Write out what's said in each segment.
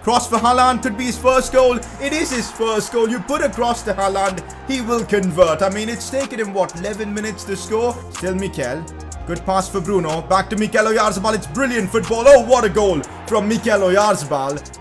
Cross for Haaland could be his first goal. It is his first goal. You put a cross to Haaland, he will convert. I mean, it's taken him, what, 11 minutes to score? Still Mikel. Good pass for Bruno. Back to Mikel Oyarzabal. It's brilliant football. Oh, what a goal from Mikel Oyarzabal.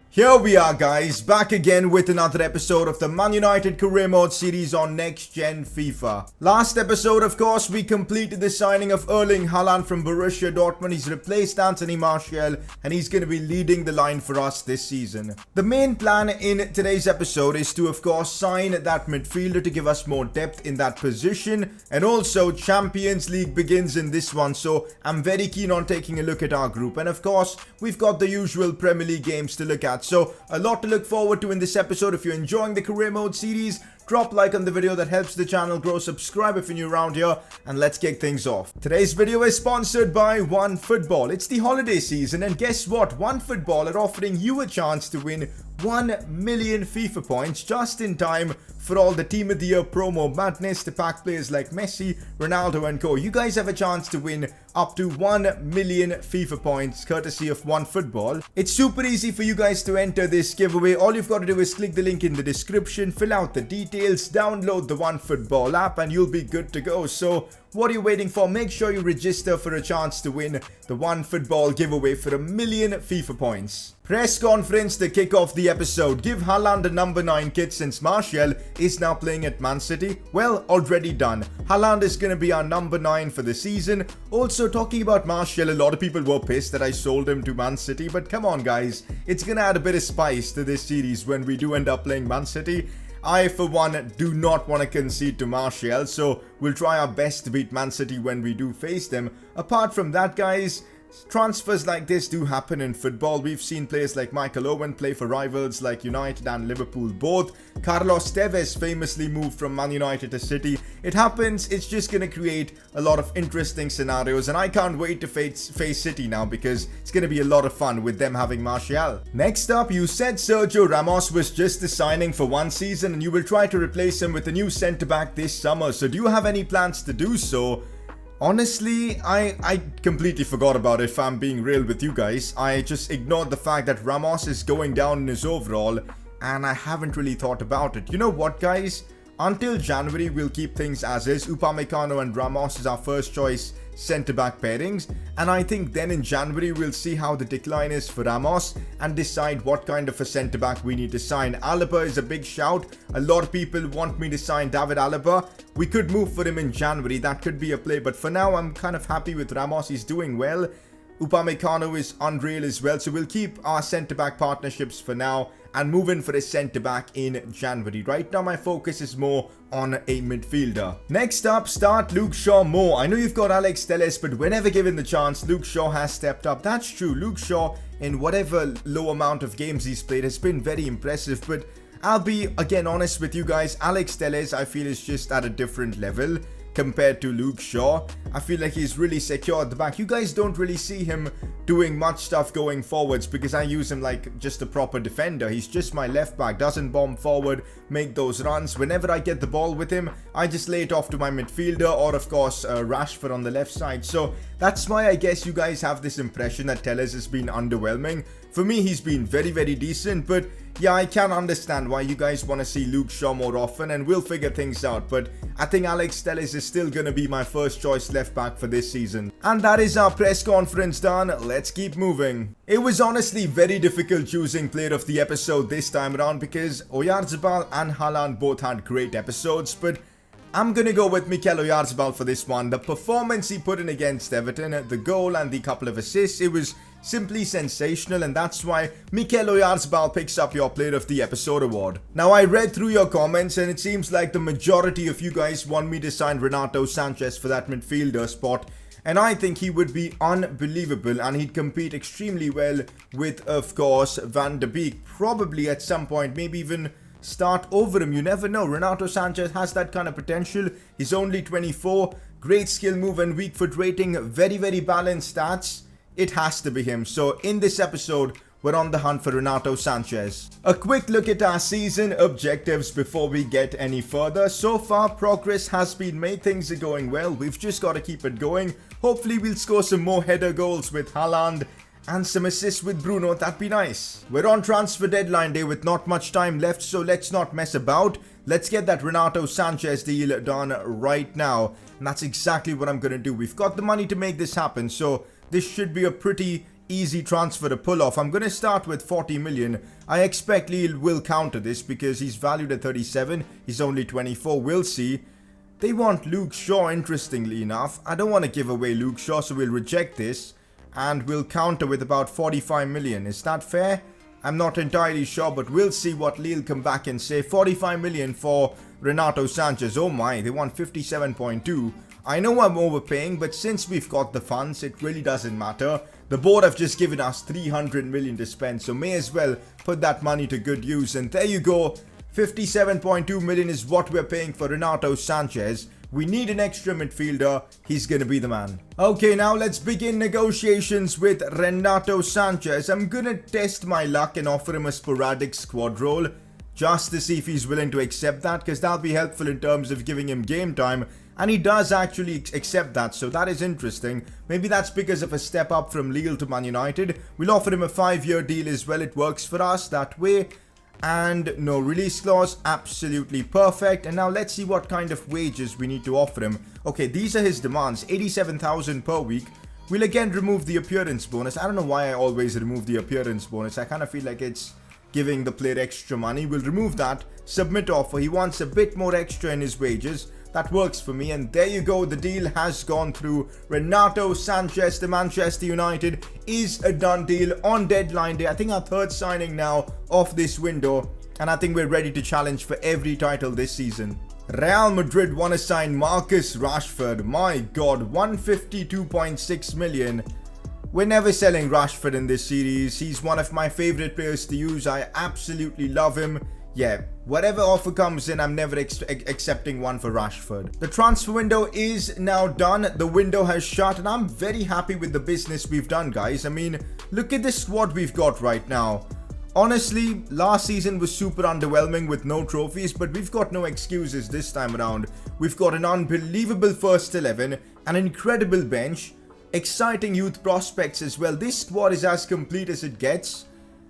Here we are, guys, back again with another episode of the Man United Career Mode series on Next Gen FIFA. Last episode, of course, we completed the signing of Erling Haaland from Borussia Dortmund. He's replaced Anthony Martial and he's going to be leading the line for us this season. The main plan in today's episode is to, of course, sign that midfielder to give us more depth in that position. And also, Champions League begins in this one, so I'm very keen on taking a look at our group. And of course, we've got the usual Premier League games to look at. So a lot to look forward to in this episode. If you're enjoying the career mode series, drop like on the video, that helps the channel grow. Subscribe if you're new around here, and let's kick things off. Today's video is sponsored by Onefootball. It's the holiday season, and guess what? Onefootball are offering you a chance to win 1 million FIFA points just in time for all the Team of the Year promo madness to pack players like Messi, Ronaldo and co. You guys have a chance to win up to 1 million FIFA points courtesy of Onefootball. It's super easy for you guys to enter this giveaway. All you've got to do is click the link in the description, fill out the details, download the Onefootball app, and you'll be good to go. So what are you waiting for? Make sure you register for a chance to win the Onefootball giveaway for 1 million FIFA points. Press conference to kick off the episode. Give Haaland a number 9 kit since Martial is now playing at Man City. Well, already done. Haaland is going to be our number 9 for the season. Also, talking about Martial, a lot of people were pissed that I sold him to Man City. But come on, guys. It's going to add a bit of spice to this series when we do end up playing Man City. I, for one, do not want to concede to Martial, so we'll try our best to beat Man City when we do face them. Apart from that, guys, transfers like this do happen in football. We've seen players like Michael Owen play for rivals like United and Liverpool both. Carlos Tevez famously moved from Man United to City. It happens. It's just going to create a lot of interesting scenarios, and I can't wait to face City now because it's going to be a lot of fun with them having Martial. Next up, you said Sergio Ramos was just a signing for 1 season and you will try to replace him with a new centre-back this summer. So do you have any plans to do so? Honestly, I completely forgot about it, if I'm being real with you guys. I just ignored the fact that Ramos is going down in his overall, and I haven't really thought about it. You know what, guys? Until January, we'll keep things as is. Upamecano and Ramos is our first choice centre-back pairings, and I think then in January we'll see how the decline is for Ramos and decide what kind of a centre-back we need to sign. Alaba is a big shout. A lot of people want me to sign David Alaba. We could move for him in January. That could be a play, but for now I'm kind of happy with Ramos. He's doing well. Upamecano is unreal as well, so we'll keep our centre-back partnerships for now and move in for a centre-back in January. Right now my focus is more on a midfielder. Next up, start Luke Shaw more. I know you've got Alex Telles, but whenever given the chance, Luke Shaw has stepped up. That's true. Luke Shaw, in whatever low amount of games he's played, has been very impressive, but I'll be, again, honest with you guys. Alex Telles, I feel, is just at a different level compared to Luke Shaw. I feel like he's really secure at the back. You guys don't really see him doing much stuff going forwards because I use him like just a proper defender. He's just my left back, doesn't bomb forward, make those runs. Whenever I get the ball with him, I just lay it off to my midfielder or, of course, Rashford on the left side. So that's why I guess you guys have this impression that Telles has been underwhelming. For me, he's been very, very decent, but yeah, I can understand why you guys want to see Luke Shaw more often, and we'll figure things out. But I think Alex Telles is still going to be my first choice left back for this season. And that is our press conference done. Let's keep moving. It was honestly very difficult choosing player of the episode this time around because Oyarzabal and Haaland both had great episodes, but I'm gonna go with Mikel Oyarzabal for this one. The performance he put in against Everton, the goal and the couple of assists, it was simply sensational, and that's why Mikel Oyarzabal picks up your Player of the Episode award. Now, I read through your comments and it seems like the majority of you guys want me to sign Renato Sanchez for that midfielder spot, and I think he would be unbelievable and he'd compete extremely well with, of course, Van de Beek. Probably at some point, maybe even start over him. You never know. Renato Sanchez has that kind of potential. He's only 24. Great skill move and weak foot rating. Very, very balanced stats. It has to be him. So in this episode, we're on the hunt for Renato Sanches. A quick look at our season objectives before we get any further. So far, progress has been made. Things are going well. We've just got to keep it going. Hopefully, we'll score some more header goals with Haaland and some assists with Bruno. That'd be nice. We're on transfer deadline day with not much time left, so let's not mess about. Let's get that Renato Sanches deal done right now. And that's exactly what I'm going to do. We've got the money to make this happen, so this should be a pretty easy transfer to pull off. I'm going to start with 40 million. I expect Lille will counter this because he's valued at 37. He's only 24. We'll see. They want Luke Shaw, interestingly enough. I don't want to give away Luke Shaw, so we'll reject this. And we'll counter with about 45 million. Is that fair? I'm not entirely sure, but we'll see what Lille come back and say. 45 million for Renato Sanches. Oh my, they want 57.2. I know I'm overpaying, but since we've got the funds, it really doesn't matter. The board have just given us 300 million to spend, so may as well put that money to good use. And there you go. 57.2 million is what we're paying for Renato Sanches. We need an extra midfielder. He's going to be the man. Okay, now let's begin negotiations with Renato Sanches. I'm going to test my luck and offer him a sporadic squad role just to see if he's willing to accept that, because that'll be helpful in terms of giving him game time. And he does actually accept that, so that is interesting. Maybe that's because of a step up from Lille to Man United. We'll offer him a 5-year deal as well. It works for us that way. And no release clause, absolutely perfect. And now let's see what kind of wages we need to offer him. Okay, these are his demands, 87,000 per week. We'll again remove the appearance bonus. I don't know why I always remove the appearance bonus. I kind of feel like it's giving the player extra money. We'll remove that, submit offer. He wants a bit more extra in his wages. That works for me, and there you go, the deal has gone through. Renato Sanches to Manchester United is a done deal on deadline day. I think our third signing now of this window, and I think we're ready to challenge for every title this season. Real Madrid want to sign Marcus Rashford. My god, 152.6 million. We're never selling Rashford in this series. He's one of my favorite players to use. I absolutely love him. Yeah, whatever offer comes in, I'm never accepting one for Rashford. The transfer window is now done. The window has shut, and I'm very happy with the business we've done, guys. I mean, look at the squad we've got right now. Honestly, last season was super underwhelming with no trophies, but we've got no excuses this time around. We've got an unbelievable first 11, an incredible bench, exciting youth prospects as well. This squad is as complete as it gets.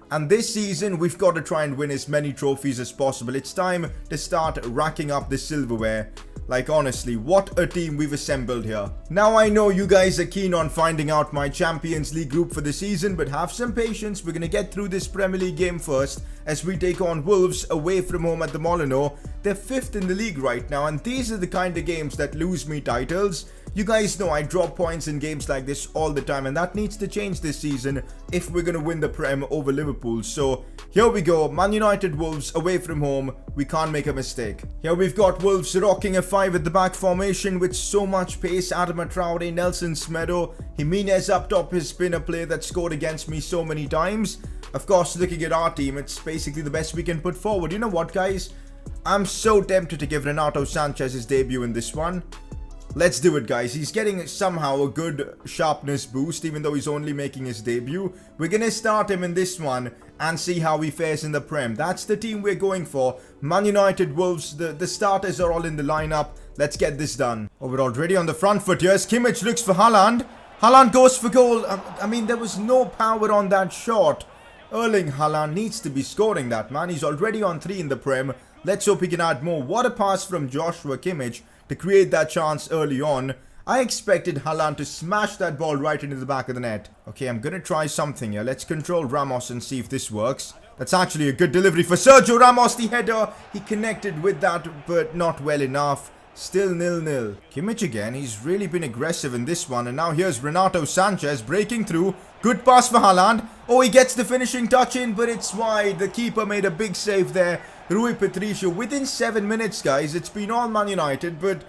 And this season, we've got to try and win as many trophies as possible. It's time to start racking up the silverware. Like, honestly, what a team we've assembled here. Now, I know you guys are keen on finding out my Champions League group for the season, but have some patience. We're going to get through this Premier League game first as we take on Wolves away from home at the Molineux. They're 5th in the league right now, and these are the kind of games that lose me titles. You guys know I drop points in games like this all the time, and that needs to change this season if we're going to win the Prem over Liverpool. So here we go, Man United Wolves away from home. We can't make a mistake. Here we've got Wolves rocking a 5 at the back formation with so much pace. Adama Traore, Nelson Semedo, Jimenez up top, has been a player that scored against me so many times. Of course, looking at our team, it's basically the best we can put forward. You know what, guys? I'm so tempted to give Renato Sanches his debut in this one. Let's do it, guys. He's getting somehow a good sharpness boost, even though he's only making his debut. We're going to start him in this one and see how he fares in the Prem. That's the team we're going for. Man United, Wolves, the starters are all in the lineup. Let's get this done. Oh, we're already on the front foot here. Kimmich looks for Haaland. Haaland goes for goal. I mean, there was no power on that shot. Erling Haaland needs to be scoring that, man. He's already on 3 in the Prem. Let's hope he can add more. What a pass from Joshua Kimmich to create that chance early on. I expected Haaland to smash that ball right into the back of the net. Okay, I'm going to try something here. Let's control Ramos and see if this works. That's actually a good delivery for Sergio Ramos, the header. He connected with that, but not well enough. Still 0-0. Kimmich again. He's really been aggressive in this one. And now here's Renato Sanches breaking through. Good pass for Haaland. Oh, he gets the finishing touch in, but it's wide. The keeper made a big save there. Rui Patricio within 7 minutes, guys. It's been all Man United, but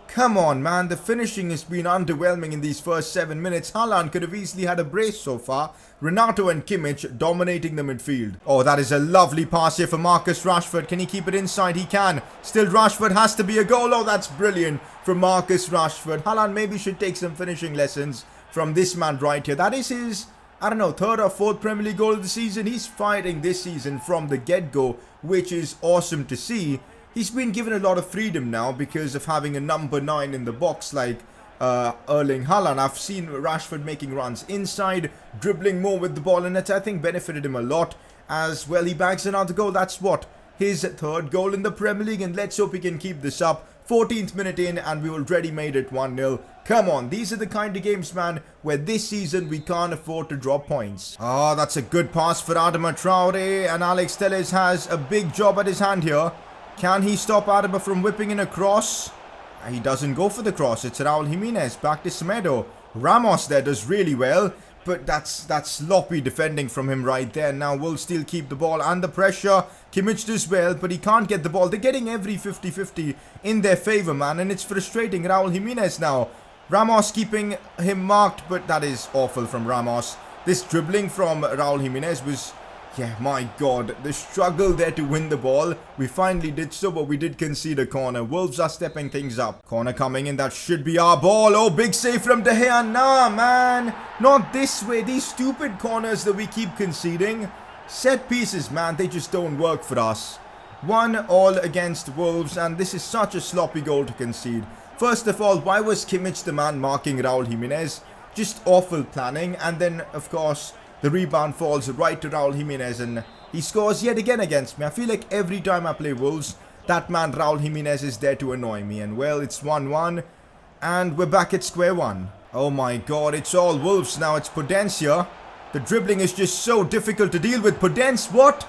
come on, man. The finishing has been underwhelming in these first 7 minutes. Haaland could have easily had a brace so far. Renato and Kimmich dominating the midfield. Oh, that is a lovely pass here for Marcus Rashford. Can he keep it inside? He can. Still, Rashford has to be a goal. Oh, that's brilliant from Marcus Rashford. Haaland maybe should take some finishing lessons from this man right here. That is his, I don't know, third or fourth Premier League goal of the season. He's fighting this season from the get-go, which is awesome to see. He's been given a lot of freedom now because of having a number 9 in the box like Erling Haaland. I've seen Rashford making runs inside, dribbling more with the ball, and it's, I think, benefited him a lot as well. He bags another goal. That's what? His third goal in the Premier League, and let's hope he can keep this up. 14th minute in and we already made it 1-0. Come on, these are the kind of games, man, where this season we can't afford to drop points. Oh, that's a good pass for Adama Traore, and Alex Telles has a big job at his hand here. Can he stop Adama from whipping in a cross? He doesn't go for the cross. It's Raul Jimenez back to Semedo. Ramos there does really well, but that's sloppy defending from him right there. Now Wolves still keep the ball and the pressure. Kimmich does well, but he can't get the ball. They're getting every 50-50 in their favour, man, and it's frustrating. Raul Jimenez now. Ramos keeping him marked, but that is awful from Ramos. This dribbling from Raul Jimenez was, yeah, my God, the struggle there to win the ball. We finally did so, but we did concede a corner. Wolves are stepping things up. Corner coming in, that should be our ball. Oh, big save from De Gea. Nah, man, not this way. These stupid corners that we keep conceding. Set pieces, man, they just don't work for us. 1-1 against Wolves, and this is such a sloppy goal to concede. First of all, why was Kimmich the man marking Raul Jimenez? Just awful planning, and then, of course, the rebound falls right to Raul Jimenez and he scores yet again against me. I feel like every time I play Wolves, that man Raul Jimenez is there to annoy me. And well, it's 1-1 and we're back at square one. Oh my God, it's all Wolves now. It's Potencia. The dribbling is just so difficult to deal with. Podence, what?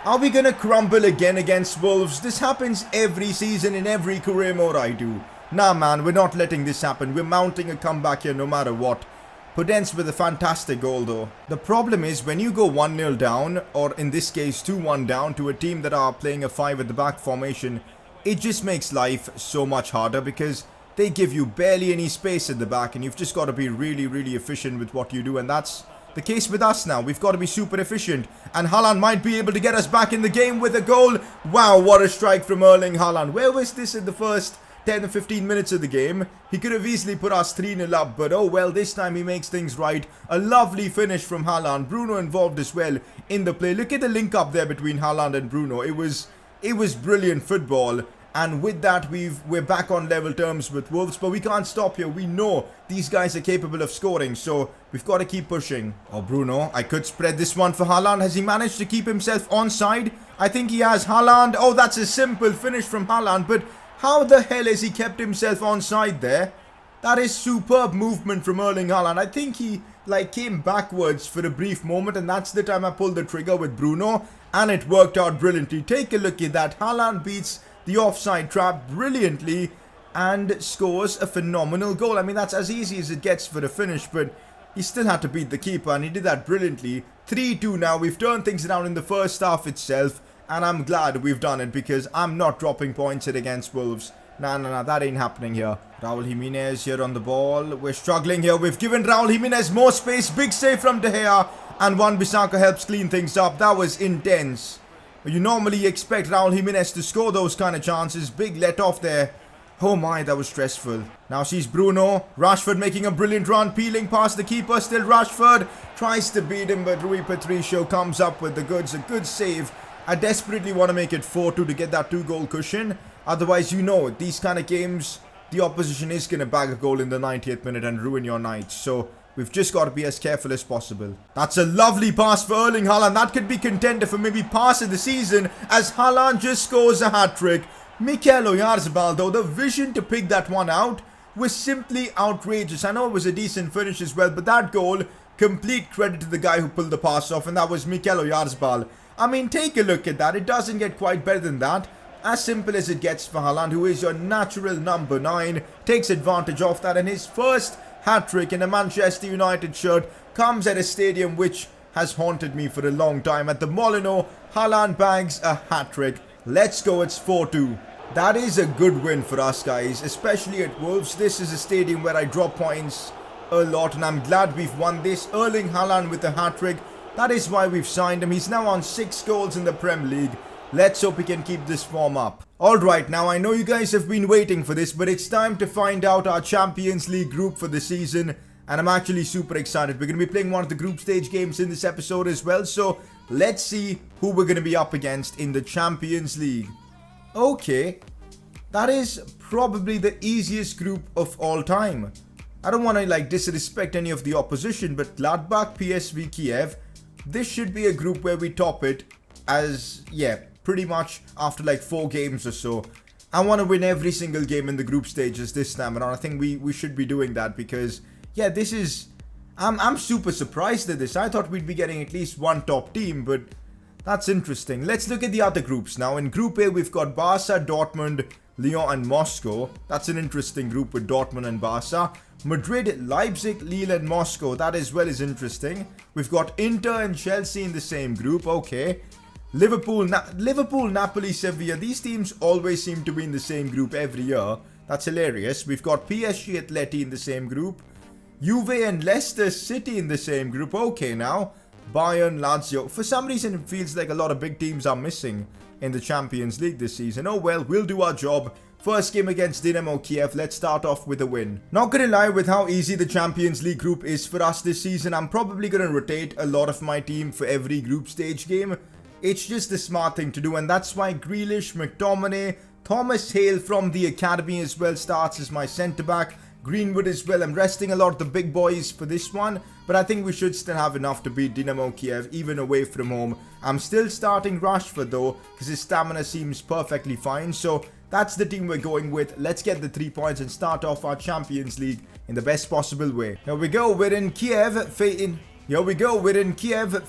Are we going to crumble again against Wolves? This happens every season in every career mode I do. Nah, man, we're not letting this happen. We're mounting a comeback here no matter what. Podence with a fantastic goal though. The problem is when you go 1-0 down, or in this case 2-1 down to a team that are playing a 5 at the back formation, it just makes life so much harder because they give you barely any space at the back and you've just got to be really, really efficient with what you do, and that's the case with us now. We've got to be super efficient, and Haaland might be able to get us back in the game with a goal. Wow, what a strike from Erling Haaland. Where was this in the first 10 or 15 minutes of the game? He could have easily put us 3-0 up, but oh well, this time he makes things right. A lovely finish from Haaland. Bruno involved as well in the play. Look at the link up there between Haaland and Bruno. It was brilliant football. And with that, we're back on level terms with Wolves, but we can't stop here. We know these guys are capable of scoring, so we've got to keep pushing. Oh, Bruno, I could spread this one for Haaland. Has he managed to keep himself onside? I think he has. Haaland. Oh, that's a simple finish from Haaland, but how the hell has he kept himself onside there? That is superb movement from Erling Haaland. I think he came backwards for a brief moment, and that's the time I pulled the trigger with Bruno, and it worked out brilliantly. Take a look at that. Haaland beats the offside trap brilliantly and scores a phenomenal goal. I mean, that's as easy as it gets for a finish, but he still had to beat the keeper, and he did that brilliantly. 3-2 now. We've turned things around in the first half itself, and I'm glad we've done it because I'm not dropping points here against Wolves. Nah, that ain't happening here. Raul Jimenez here on the ball. We're struggling here. We've given Raul Jimenez more space. Big save from De Gea, and Wan-Bissaka helps clean things up. That was intense. You normally expect Raul Jimenez to score those kind of chances. Big let off there. Oh my, that was stressful. Now sees Bruno. Rashford making a brilliant run, peeling past the keeper. Still Rashford tries to beat him, but Rui Patricio comes up with the goods. A good save. I desperately want to make it 4-2 to get that 2-goal cushion. Otherwise, you know, these kind of games, the opposition is going to bag a goal in the 90th minute and ruin your night. So we've just got to be as careful as possible. That's a lovely pass for Erling Haaland. That could be contender for maybe pass of the season as Haaland just scores a hat-trick. Mikel Oyarzabal, though, the vision to pick that one out was simply outrageous. I know it was a decent finish as well, but that goal, complete credit to the guy who pulled the pass off, and that was Mikel Oyarzabal. I mean, take a look at that. It doesn't get quite better than that. As simple as it gets for Haaland, who is your natural number 9, takes advantage of that, and his first hat-trick in a Manchester United shirt comes at a stadium which has haunted me for a long time. At the Molineux, Haaland bags a hat-trick. Let's go, it's 4-2. That is a good win for us, guys, especially at Wolves. This is a stadium where I drop points a lot, and I'm glad we've won this. Erling Haaland with a hat-trick. That is why we've signed him. He's now on 6 goals in the Premier League. Let's hope he can keep this form up. Alright, now I know you guys have been waiting for this, but it's time to find out our Champions League group for the season. and I'm actually super excited. We're going to be playing one of the group stage games in this episode as well, so let's see who we're going to be up against in the Champions League. Okay, that is probably the easiest group of all time. I don't want to like disrespect any of the opposition, but Gladbach, PSV, Kiev, this should be a group where we top it as, yeah, pretty much after like 4 games or so. I want to win every single game in the group stages this time around. I think we should be doing that because, yeah, this is... I'm super surprised at this. I thought we'd be getting at least one top team, but that's interesting. Let's look at the other groups now. In Group A, we've got Barca, Dortmund, Lyon and Moscow. That's an interesting group with Dortmund and Barca. Madrid, Leipzig, Lille and Moscow. That as well is interesting. We've got Inter and Chelsea in the same group. Okay. Liverpool, Napoli, Sevilla. These teams always seem to be in the same group every year. That's hilarious. We've got PSG, Atleti in the same group. Juve and Leicester City in the same group. Okay now. Bayern, Lazio. For some reason it feels like a lot of big teams are missing in the Champions League this season. Oh well, we'll do our job. First game against Dynamo Kiev. Let's start off with a win. Not gonna lie, with how easy the Champions League group is for us this season, I'm probably gonna rotate a lot of my team for every group stage game. It's just the smart thing to do, and that's why Grealish, McTominay, Thomas Hale from the academy as well starts as my centre-back. Greenwood as well. I'm resting a lot of the big boys for this one, but I think we should still have enough to beat Dynamo Kiev even away from home. I'm still starting Rashford though, because his stamina seems perfectly fine, so that's the team we're going with. Let's get the 3 points and start off our Champions League in the best possible way. Here we go, we're in Kiev, facing... Here we go, we're in Kiev, the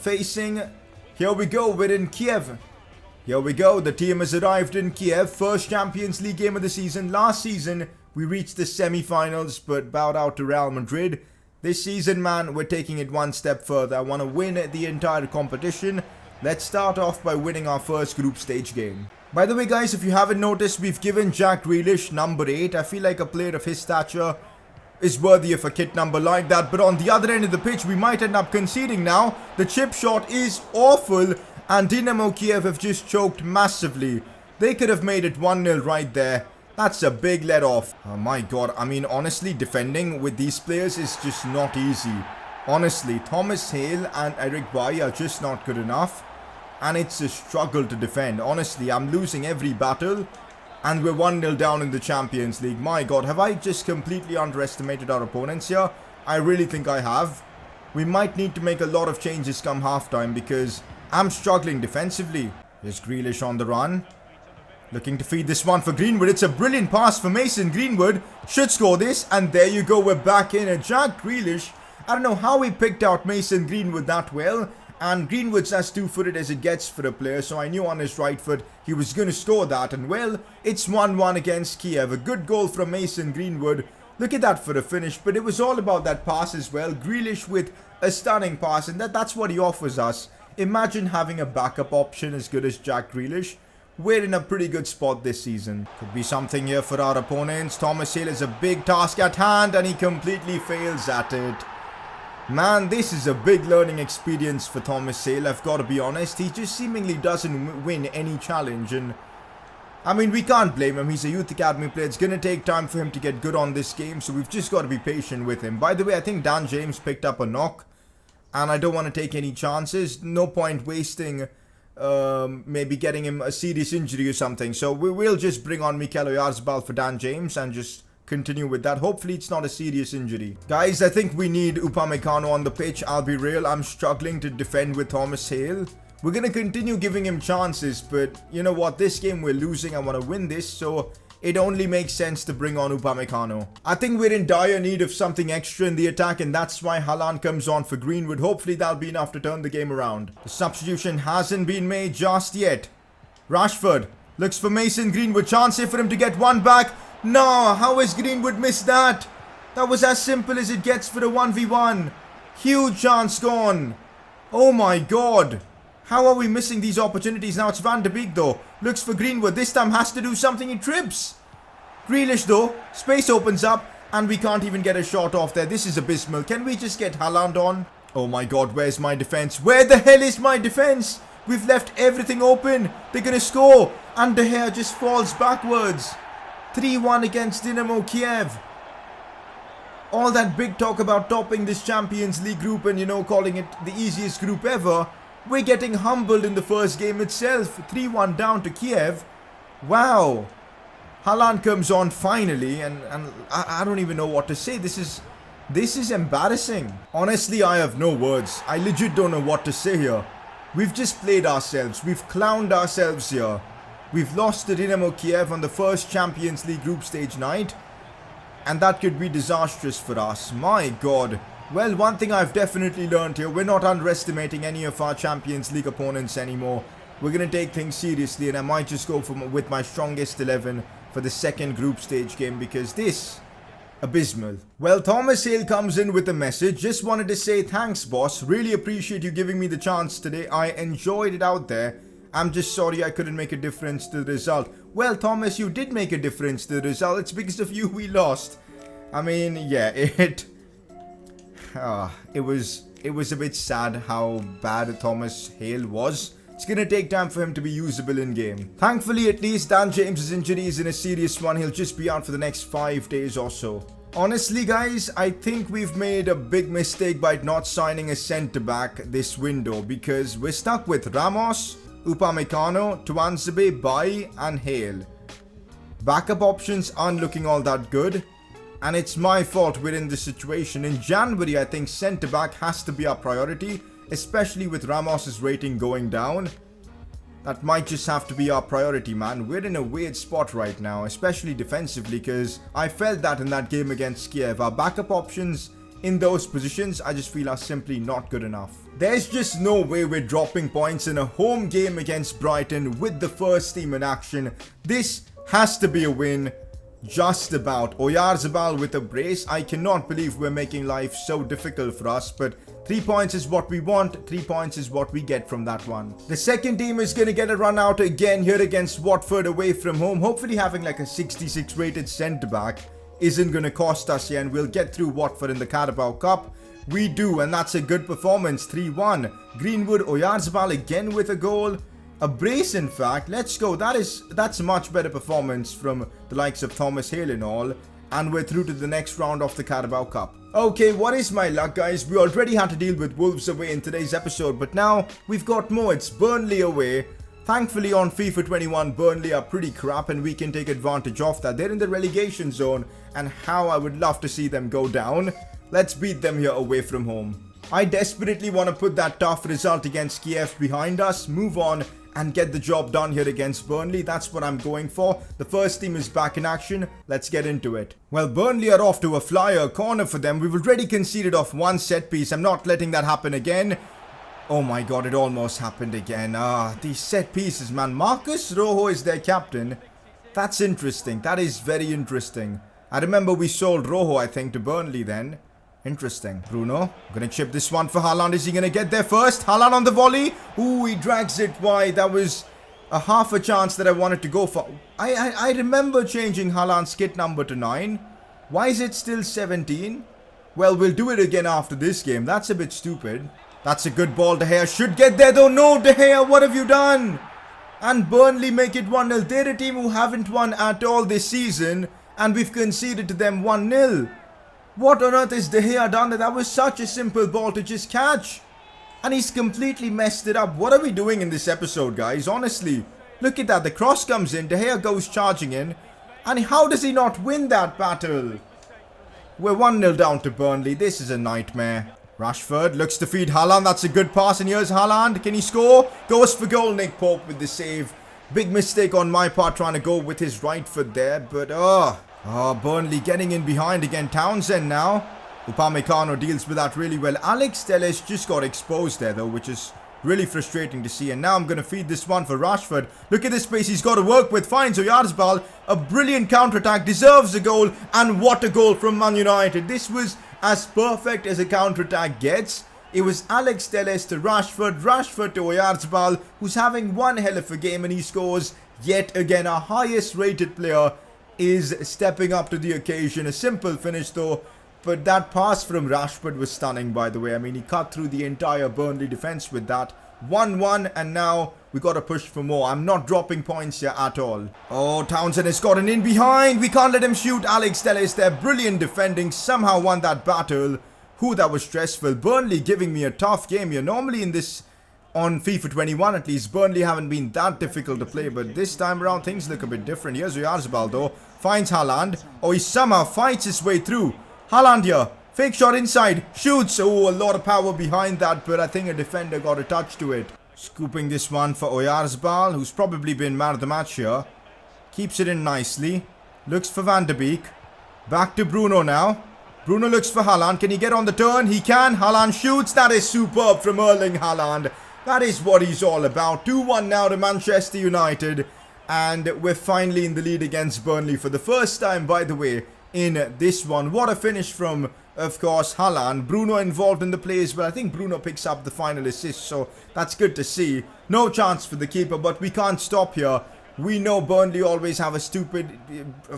team has arrived in Kiev. First Champions League game of the season. Last season, we reached the semi-finals, but bowed out to Real Madrid. This season, man, we're taking it one step further. I want to win the entire competition. Let's start off by winning our first group stage game. By the way, guys, if you haven't noticed, we've given Jack Grealish number 8. I feel like a player of his stature is worthy of a kit number like that, but on the other end of the pitch we might end up conceding now. The chip shot is awful and Dynamo Kiev have just choked massively. They could have made it 1-0 right there. That's a big let off. Oh my god, I mean honestly, defending with these players is just not easy. Honestly, Thomas Hale and Eric Bailly are just not good enough, and it's a struggle to defend. Honestly, I'm losing every battle. And we're 1-0 down in the Champions League. My god, have I just completely underestimated our opponents here? I really think I have. We might need to make a lot of changes come halftime because I'm struggling defensively. Here's Grealish on the run. Looking to feed this one for Greenwood. It's a brilliant pass for Mason Greenwood. Should score this. And there you go, we're back in. And Jack Grealish, I don't know how he picked out Mason Greenwood that well. And Greenwood's as two-footed as it gets for a player, so I knew on his right foot he was going to score that. And well, it's 1-1 against Kiev. A good goal from Mason Greenwood. Look at that for a finish, but it was all about that pass as well. Grealish with a stunning pass, and that's what he offers us. Imagine having a backup option as good as Jack Grealish. We're in a pretty good spot this season. Could be something here for our opponents. Thomas Hale has a big task at hand, and he completely fails at it. Man, this is a big learning experience for Thomas Hale, I've got to be honest. He just seemingly doesn't win any challenge, and I mean, we can't blame him. He's a youth academy player. It's going to take time for him to get good on this game, so we've just got to be patient with him. By the way, I think Dan James picked up a knock, and I don't want to take any chances. No point wasting maybe getting him a serious injury or something. So we will just bring on Mikel Oyarzabal for Dan James and just continue with that. Hopefully it's not a serious injury. Guys, I think we need Upamecano on the pitch. I'll be real, I'm struggling to defend with Thomas Hale. We're going to continue giving him chances, but you know what? This game we're losing. I want to win this, so it only makes sense to bring on Upamecano. I think we're in dire need of something extra in the attack, and that's why Haaland comes on for Greenwood. Hopefully that'll be enough to turn the game around. The substitution hasn't been made just yet. Rashford looks for Mason Greenwood. Chance here for him to get one back. No, how has Greenwood missed that? That was as simple as it gets for the 1v1. Huge chance gone. Oh my god. How are we missing these opportunities now? It's Van de Beek though. Looks for Greenwood. This time has to do something. He trips. Grealish though. Space opens up. And we can't even get a shot off there. This is abysmal. Can we just get Haaland on? Oh my god, where's my defense? Where the hell is my defense? We've left everything open. They're going to score. And De Gea just falls backwards. 3-1 against Dynamo Kiev. All that big talk about topping this Champions League group and, you know, calling it the easiest group ever. We're getting humbled in the first game itself. 3-1 down to Kiev. Wow. Haaland comes on finally, and I don't even know what to say. This is embarrassing. Honestly, I have no words. I legit don't know what to say here. We've just played ourselves. We've clowned ourselves here. We've lost to Dynamo Kiev on the first Champions League group stage night. And that could be disastrous for us. My God. Well, one thing I've definitely learned here. We're not underestimating any of our Champions League opponents anymore. We're going to take things seriously. And I might just go with my strongest 11 for the second group stage game. Because this... abysmal. Well, Thomas Hale comes in with a message. Just wanted to say thanks, boss. Really appreciate you giving me the chance today. I enjoyed it out there. I'm just sorry I couldn't make a difference to the result. Well, Thomas, you did make a difference to the result. It's because of you we lost. I mean, yeah, it was a bit sad how bad Thomas Hale was. It's gonna take time for him to be usable in game. Thankfully, at least Dan James's injury isn't a serious one. He'll just be out for the next 5 days or so. Honestly, guys, I think we've made a big mistake by not signing a centre-back this window, because we're stuck with Ramos, Upamecano, Tuanzebe, Bai and Hale. Backup options aren't looking all that good. And it's my fault we're in this situation. In January, I think centre-back has to be our priority. Especially with Ramos's rating going down. That might just have to be our priority, man. We're in a weird spot right now. Especially defensively, because I felt that in that game against Kiev. Our backup options in those positions, I just feel are simply not good enough. There's just no way we're dropping points in a home game against Brighton with the first team in action. This has to be a win. Just about. Oyarzabal with a brace. I cannot believe we're making life so difficult for us, but 3 points is what we want. 3 points is what we get from that one. The second team is going to get a run out again here against Watford away from home. Hopefully having like a 66 rated centre back isn't going to cost us here, and we'll get through Watford in the Carabao Cup. We do, and that's a good performance. 3-1. Greenwood, Oyarzabal again with a goal. A brace, in fact. Let's go. That's a much better performance from the likes of Thomas Hale and all. And we're through to the next round of the Carabao Cup. Okay, what is my luck, guys? We already had to deal with Wolves away in today's episode, but now we've got more. It's Burnley away. Thankfully, on FIFA 21, Burnley are pretty crap, and we can take advantage of that. They're in the relegation zone, and how I would love to see them go down. Let's beat them here away from home. I desperately want to put that tough result against Kiev behind us, move on, and get the job done here against Burnley. That's what I'm going for. The first team is back in action. Let's get into it. Well, Burnley are off to a flyer. Corner for them. We've already conceded off one set piece. I'm not letting that happen again. Oh my God, it almost happened again. These set pieces, man. Marcus Rojo is their captain. That's interesting. That is very interesting. I remember we sold Rojo, I think, to Burnley then. Interesting. Bruno, gonna chip this one for Haaland. Is he gonna get there first? Haaland on the volley. Ooh, he drags it wide. That was a half a chance that I wanted to go for. I remember changing Haaland's kit number to 9. Why is it still 17? Well, we'll do it again after this game. That's a bit stupid. That's a good ball. De Gea should get there though. No, De Gea, what have you done? And Burnley make it 1-0. They're a team who haven't won at all this season, and we've conceded to them 1-0. What on earth is De Gea done? That was such a simple ball to just catch. And he's completely messed it up. What are we doing in this episode, guys? Honestly, look at that. The cross comes in. De Gea goes charging in. And how does he not win that battle? We're 1-0 down to Burnley. This is a nightmare. Rashford looks to feed Haaland. That's a good pass. And here's Haaland. Can he score? Goes for goal. Nick Pope with the save. Big mistake on my part trying to go with his right foot there. But, Burnley getting in behind again. Townsend now. Upamecano deals with that really well. Alex Telles just got exposed there though, which is really frustrating to see. And now I'm going to feed this one for Rashford. Look at the space he's got to work with. Finds Oyarzabal. A brilliant counter-attack. Deserves a goal. And what a goal from Man United. This was as perfect as a counter-attack gets. It was Alex Telles to Rashford. Rashford to Oyarzabal, who's having one hell of a game, and he scores yet again. Our highest rated player is stepping up to the occasion. A simple finish though. But that pass from Rashford was stunning, by the way. I mean, he cut through the entire Burnley defense with that. 1-1, and now We got to push for more. I'm not dropping points here at all. Oh, Townsend has gotten in behind. We can't let him shoot. Alex Telles there. Brilliant defending. Somehow won that battle. That was stressful. Burnley giving me a tough game here. Normally in this, on FIFA 21 at least, Burnley haven't been that difficult to play. But this time around, things look a bit different. Here's Oyarzabal though. Finds Haaland. Oh, he somehow fights his way through. Haaland here. Fake shot inside. Shoots. Oh, a lot of power behind that. But I think a defender got a touch to it. Scooping this one for Oyarzabal, who's probably been man of the match here. Keeps it in nicely. Looks for Van de Beek. Back to Bruno now. Bruno looks for Haaland. Can he get on the turn? He can. Haaland shoots. That is superb from Erling Haaland. That is what he's all about. 2-1 now to Manchester United. And we're finally in the lead against Burnley for the first time, by the way, in this one. What a finish from, of course, Haaland. Bruno involved in the play as well. I think Bruno picks up the final assist, so that's good to see. No chance for the keeper, but we can't stop here. We know Burnley always have a stupid,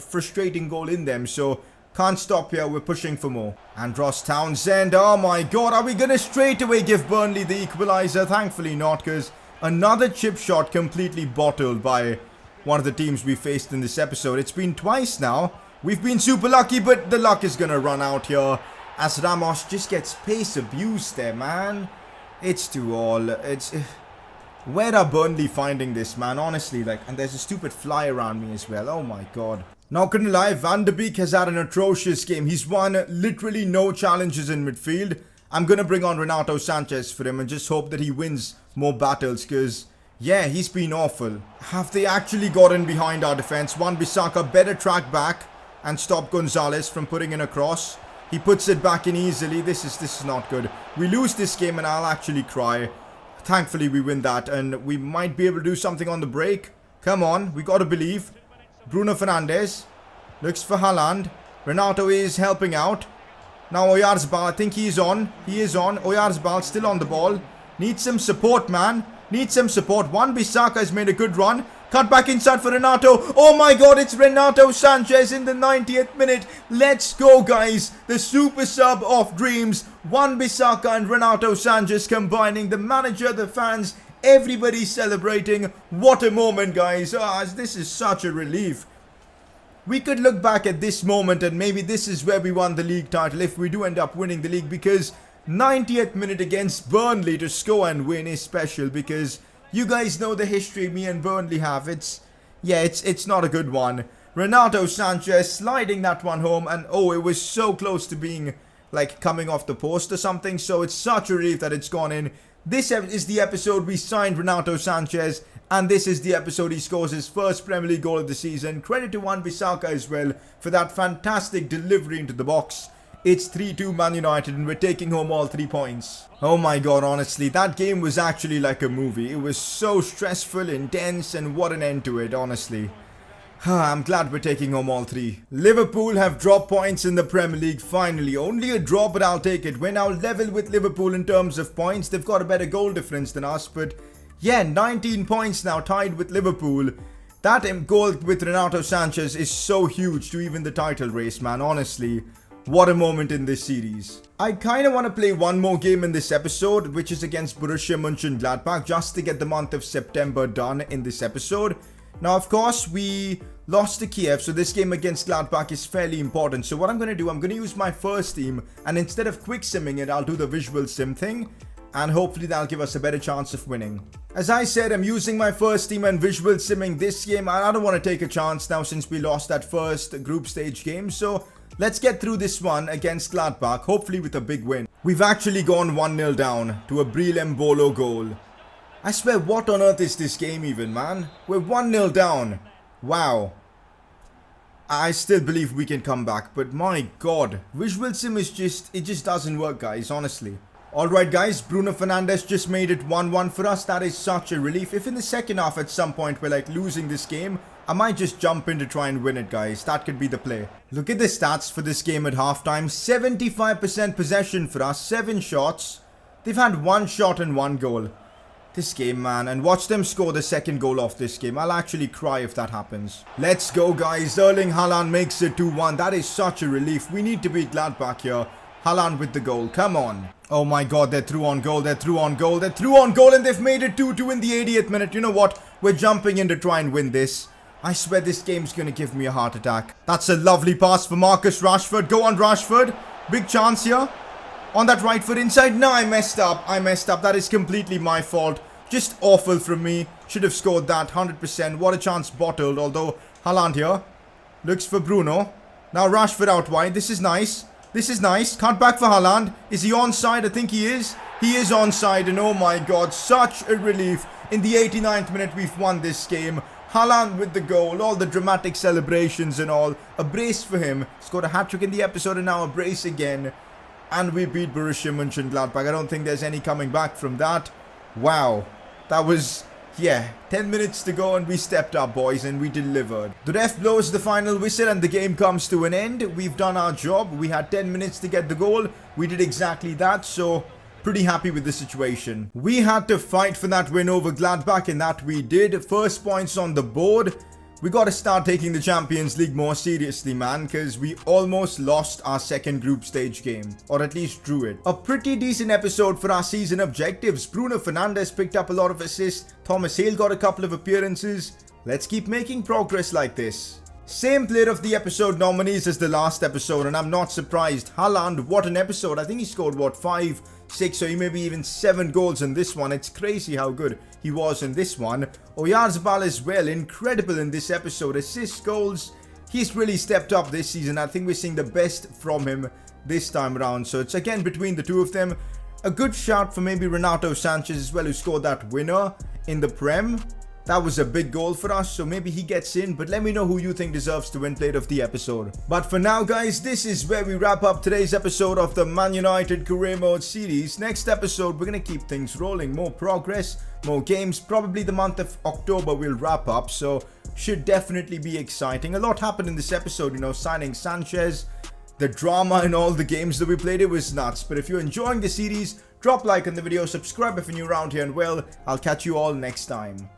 frustrating goal in them, so can't stop here. We're pushing for more. And Ross Townsend, oh my god, are we going to straight away give Burnley the equalizer? Thankfully not, because another chip shot completely bottled by one of the teams we faced in this episode. It's been twice now. We've been super lucky, but the luck is going to run out here as Ramos just gets pace abused there, man. It's too all. Where are Burnley finding this, man? Honestly, and there's a stupid fly around me as well. Oh my god. Not gonna lie, Van de Beek has had an atrocious game. He's won literally no challenges in midfield. I'm gonna bring on Renato Sanches for him and just hope that he wins more battles, because yeah, he's been awful. Have they actually gotten behind our defense? Wan-Bissaka better track back and stop Gonzalez from putting in a cross. He puts it back in easily. This is not good. We lose this game and I'll actually cry. Thankfully we win that and we might be able to do something on the break. Come on, we gotta believe. Bruno Fernandes looks for Haaland. Renato is helping out. Now Oyarzabal, I think he's on. He is on. Oyarzabal still on the ball. Needs some support, man. Needs some support. Wan-Bissaka has made a good run. Cut back inside for Renato. Oh my god, it's Renato Sanches in the 90th minute. Let's go, guys. The super sub of dreams. Wan-Bissaka and Renato Sanches combining. The manager, the fans, everybody celebrating. What a moment, guys. This is such a relief. We could look back at this moment and maybe this is where we won the league title if we do end up winning the league, because 90th minute against Burnley to score and win is special, because you guys know the history me and Burnley have. It's not a good one. Renato Sanches sliding that one home, and oh, it was so close to being like coming off the post or something, so it's such a relief that it's gone in. This is the episode we signed Renato Sanches, and this is the episode he scores his first Premier League goal of the season. Credit to Wan-Bissaka as well for that fantastic delivery into the box. It's 3-2 Man United and we're taking home all 3 points. Oh my god, honestly, that game was actually like a movie. It was so stressful, intense, and what an end to it, honestly. I'm glad we're taking home all 3. Liverpool have dropped points in the Premier League finally. Only a draw, but I'll take it. We're now level with Liverpool in terms of points. They've got a better goal difference than us, but yeah, 19 points now tied with Liverpool. That goal with Renato Sanches is so huge to even the title race, man, honestly. What a moment in this series. I kind of want to play one more game in this episode, which is against Borussia Mönchengladbach, just to get the month of September done in this episode. Now, of course, we lost to Kiev, so this game against Gladbach is fairly important. So what I'm going to do, I'm going to use my first team, and instead of quick simming it, I'll do the visual sim thing, and hopefully that'll give us a better chance of winning. As I said, I'm using my first team and visual simming this game. I don't want to take a chance now since we lost that first group stage game, so let's get through this one against Gladbach, hopefully with a big win. We've actually gone 1-0 down to a Breel Mbolo goal. I swear, what on earth is this game even, man? We're 1-0 down. Wow. I still believe we can come back, but my god. Visual sim is it just doesn't work, guys, honestly. Alright guys, Bruno Fernandes just made it 1-1 for us. That is such a relief. If in the second half at some point we're like losing this game, I might just jump in to try and win it, guys. That could be the play. Look at the stats for this game at halftime. 75% possession for us, 7 shots. They've had 1 shot and 1 goal. This game, man, and watch them score the second goal off this game. I'll actually cry if that happens. Let's go, guys. Erling Haaland makes it 2-1. That is such a relief. We need to beat Gladbach here. Haaland with the goal. Come on. Oh my god, they're through on goal. They're through on goal. They're through on goal and they've made it 2-2 in the 80th minute. You know what? We're jumping in to try and win this. I swear this game's going to give me a heart attack. That's a lovely pass for Marcus Rashford. Go on, Rashford. Big chance here. On that right foot inside. No, I messed up. That is completely my fault. Just awful from me. Should have scored that 100%. What a chance bottled. Although Haaland here looks for Bruno. Now Rashford out wide. This is nice. This is nice. Cut back for Haaland. Is he onside? I think he is. He is onside. And oh my god, such a relief. In the 89th minute, we've won this game. Haaland with the goal. All the dramatic celebrations and all. A brace for him. Scored a hat-trick in the episode and now a brace again. And we beat Borussia Mönchengladbach. I don't think there's any coming back from that. Wow. That was... yeah, 10 minutes to go and we stepped up, boys, and we delivered. The ref blows the final whistle and the game comes to an end. We've done our job. We had 10 minutes to get the goal. We did exactly that, so pretty happy with the situation. We had to fight for that win over Gladbach, and that we did. First points on the board. We got to start taking the Champions League more seriously, man, because we almost lost our second group stage game, or at least drew it. A pretty decent episode for our season objectives. Bruno Fernandes picked up a lot of assists. Thomas Hale got a couple of appearances. Let's keep making progress like this. Same player of the episode nominees as the last episode, and I'm not surprised. Haaland, what an episode. I think he scored, what, 5, 6, or maybe even 7 goals in this one. It's crazy how good he was in this one. Oyarzabal as well, incredible in this episode. Assists, goals, he's really stepped up this season. I think we're seeing the best from him this time around. So it's again between the two of them. A good shout for maybe Renato Sanchez as well, who scored that winner in the Prem. That was a big goal for us, so maybe he gets in, but let me know who you think deserves to win player of the episode. But for now, guys, this is where we wrap up today's episode of the Man United Career Mode series. Next episode, we're going to keep things rolling. More progress, more games. Probably the month of October we'll wrap up, so should definitely be exciting. A lot happened in this episode, you know, signing Sanchez. The drama in all the games that we played, it was nuts. But if you're enjoying the series, drop a like on the video, subscribe if you're new around here, and well, I'll catch you all next time.